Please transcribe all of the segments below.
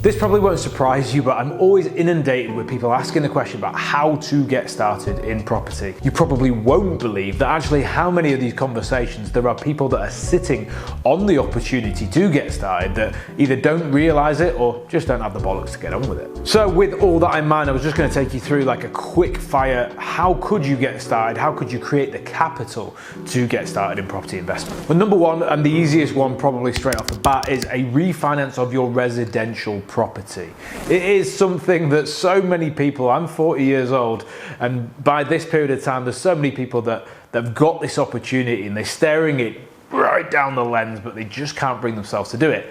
This probably won't surprise you, but I'm always inundated with people asking the question about how to get started in property. You probably won't believe that actually how many of these conversations there are people that are sitting on the opportunity to get started that either don't realize it or just don't have the bollocks to get on with it. So with all that in mind, I was just going to take you through like a quick fire, how could you get started? How could you create the capital to get started in property investment? Well, number one, and the easiest one probably straight off the bat, is a refinance of your residential property. It is something that so many people, I'm 40 years old, and by this period of time, there's so many people that have got this opportunity and they're staring it right down the lens, but they just can't bring themselves to do it.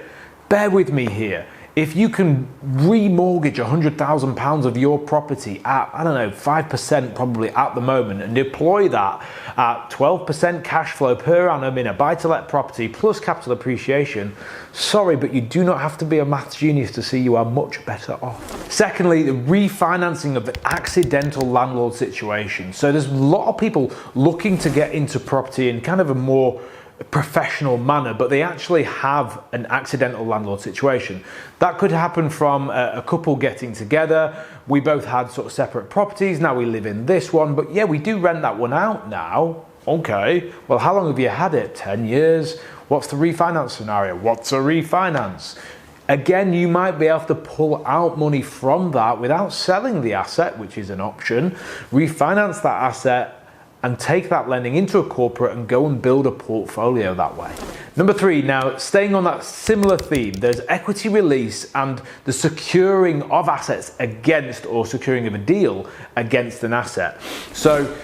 Bear with me here. If you can remortgage £100,000 of your property at, I don't know, 5% probably at the moment, and deploy that at 12% cash flow per annum in a buy-to-let property plus capital appreciation, sorry, but you do not have to be a maths genius to see you are much better off. Secondly, the refinancing of the accidental landlord situation. So there's a lot of people looking to get into property in kind of a more professional manner, but they actually have an accidental landlord situation. That could happen from a couple getting together. We both had sort of separate properties, now we live in this one, but yeah, we do rent that one out now. Okay, well, how long have you had it? 10 years. What's the refinance scenario? What's a refinance? Again, you might be able to pull out money from that without selling the asset, which is an option. Refinance that asset and take that lending into a corporate and go and build a portfolio that way. Number three, now staying on that similar theme, there's equity release and the securing of assets against, or securing of a deal against an asset. So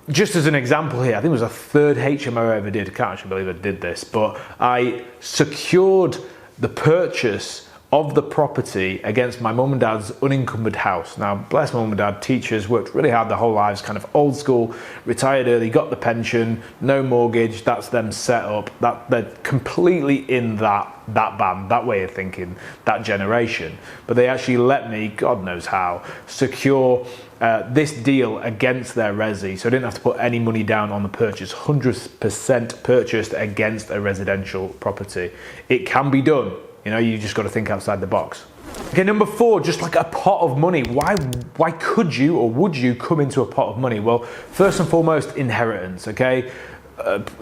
just as an example here, I think it was a third HMO I ever did. I can't actually believe I did this, but I secured the purchase of the property against my mum and dad's unencumbered house. Now, bless my mum and dad, teachers, worked really hard their whole lives, kind of old school, retired early, got the pension, no mortgage, that's them set up. They're completely in that band, that way of thinking, that generation. But they actually let me, God knows how, secure this deal against their resi, so I didn't have to put any money down on the purchase. 100% purchased against a residential property. It can be done. You know, you just got to think outside the box. Okay, number four, just like a pot of money. Why could you or would you come into a pot of money? Well, first and foremost, inheritance, okay?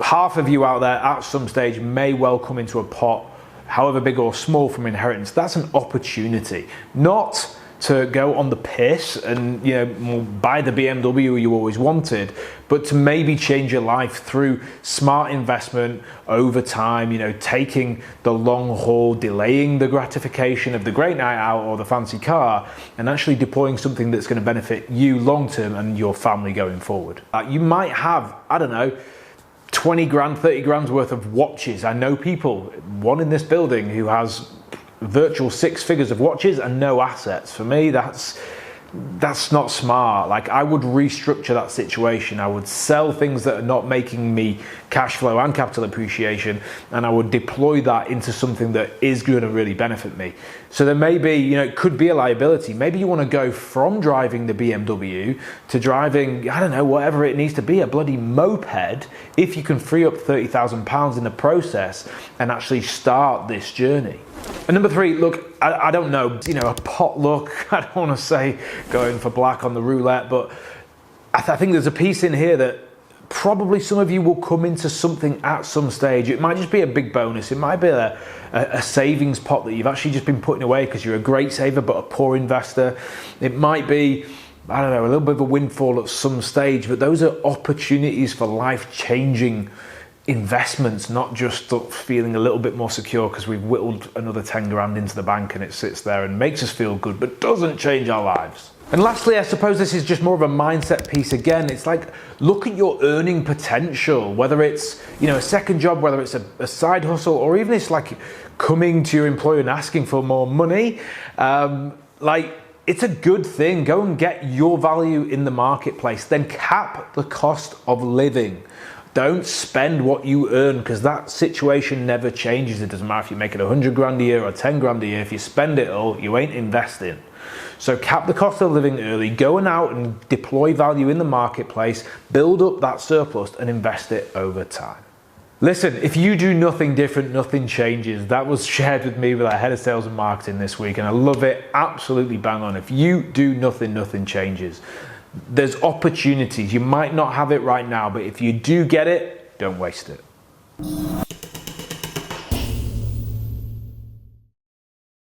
Half of you out there at some stage may well come into a pot, however big or small, from inheritance. That's an opportunity, not to go on the piss and, you know, buy the BMW you always wanted, but to maybe change your life through smart investment over time, you know, taking the long haul, delaying the gratification of the great night out or the fancy car, and actually deploying something that's going to benefit you long term and your family going forward. You might have, I don't know, 20 grand, 30 grand's worth of watches. I know people, one in this building, who has virtual 6 figures of watches and no assets. For me, that's not smart. Like, I would restructure that situation. I would sell things that are not making me cash flow and capital appreciation, and I would deploy that into something that is going to really benefit me. So there may be, you know, it could be a liability. Maybe you want to go from driving the BMW to driving, I don't know, whatever it needs to be, a bloody moped, if you can free up £30,000 in the process and actually start this journey. And number three, look, I don't know, you know, a potluck. I don't want to say going for black on the roulette, but I think there's a piece in here that probably some of you will come into something at some stage. It might just be a big bonus. It might be a savings pot that you've actually just been putting away because you're a great saver but a poor investor. It might be, I don't know, a little bit of a windfall at some stage, but those are opportunities for life-changing investments, not just feeling a little bit more secure because we've whittled another 10 grand into the bank and it sits there and makes us feel good but doesn't change our lives. And lastly, I suppose this is just more of a mindset piece again. It's like, look at your earning potential, whether it's, you know, a second job, whether it's a side hustle, or even it's like coming to your employer and asking for more money. Like, it's a good thing. Go and get your value in the marketplace, then cap the cost of living. Don't spend what you earn, because that situation never changes. It doesn't matter if you're making 100 grand a year or 10 grand a year. If you spend it all, you ain't investing. So cap the cost of living early, going out and deploy value in the marketplace, build up that surplus and invest it over time. Listen, if you do nothing different, nothing changes. That was shared with me with our head of sales and marketing this week, and I love it. Absolutely bang on. If you do nothing, nothing changes. There's opportunities. You might not have it right now, but if you do get it, don't waste it.